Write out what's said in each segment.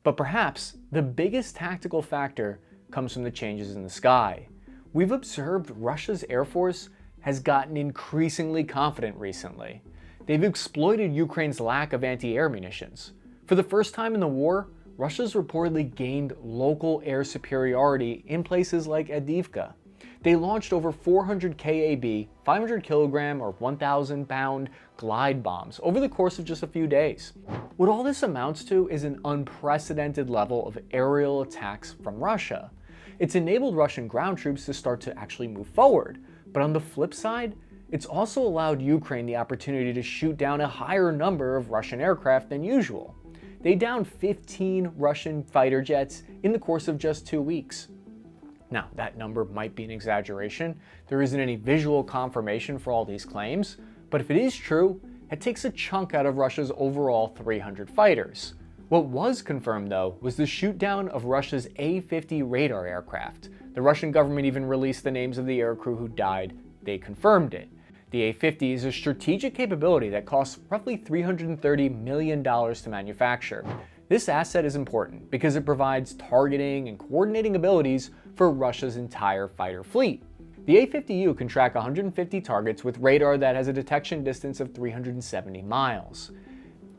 But perhaps the biggest tactical factor comes from the changes in the sky. We've observed Russia's Air Force has gotten increasingly confident recently. They've exploited Ukraine's lack of anti-air munitions. For the first time in the war, Russia's reportedly gained local air superiority in places like Avdiivka. They launched over 400 KAB, 500 kilogram or 1,000 pound glide bombs over the course of just a few days. What all this amounts to is an unprecedented level of aerial attacks from Russia. It's enabled Russian ground troops to start to actually move forward, but on the flip side, it's also allowed Ukraine the opportunity to shoot down a higher number of Russian aircraft than usual. They downed 15 Russian fighter jets in the course of just 2 weeks. Now, that number might be an exaggeration. There isn't any visual confirmation for all these claims, but if it is true, it takes a chunk out of Russia's overall 300 fighters. What was confirmed, though, was the shootdown of Russia's A-50 radar aircraft. The Russian government even released the names of the aircrew who died. They confirmed it. The A-50 is a strategic capability that costs roughly $330 million to manufacture. This asset is important because it provides targeting and coordinating abilities for Russia's entire fighter fleet. The A-50U can track 150 targets with radar that has a detection distance of 370 miles.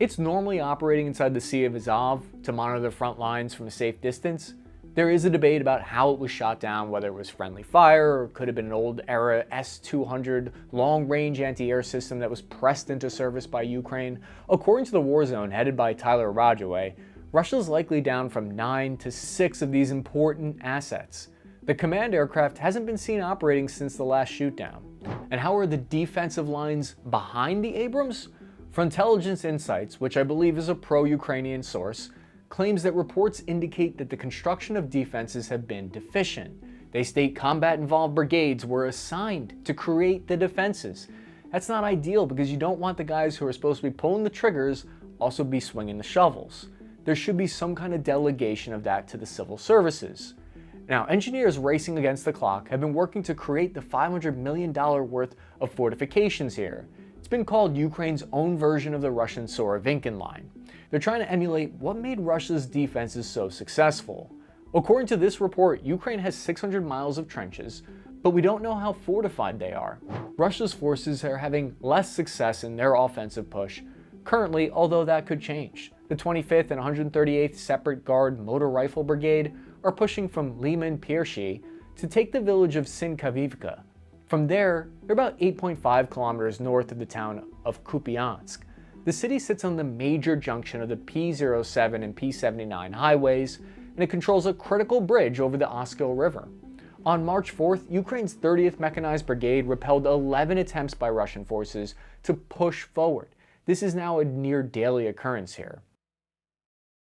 It's normally operating inside the Sea of Azov to monitor the front lines from a safe distance. There is a debate about how it was shot down, whether it was friendly fire or could have been an old-era S-200 long-range anti-air system that was pressed into service by Ukraine. According to the War Zone, headed by Tyler Radjeway, Russia's likely down from 9 to 6 of these important assets. The command aircraft hasn't been seen operating since the last shootdown. And how are the defensive lines behind the Abrams? Frontelligence Insights, which I believe is a pro-Ukrainian source, claims that reports indicate that the construction of defenses have been deficient. They state combat-involved brigades were assigned to create the defenses. That's not ideal because you don't want the guys who are supposed to be pulling the triggers also be swinging the shovels. There should be some kind of delegation of that to the civil services. Now, engineers racing against the clock have been working to create the $500 million worth of fortifications here. It's been called Ukraine's own version of the Russian Surovinkin line. They're trying to emulate what made Russia's defenses so successful. According to this report, Ukraine has 600 miles of trenches, but we don't know how fortified they are. Russia's forces are having less success in their offensive push currently, although that could change. The 25th and 138th Separate Guard Motor Rifle Brigade are pushing from Liman Piershi to take the village of Sinkavivka. From there, they're about 8.5 kilometers north of the town of Kupiansk. The city sits on the major junction of the P07 and P79 highways, and it controls a critical bridge over the Oskil River. On March 4th, Ukraine's 30th Mechanized Brigade repelled 11 attempts by Russian forces to push forward. This is now a near daily occurrence here.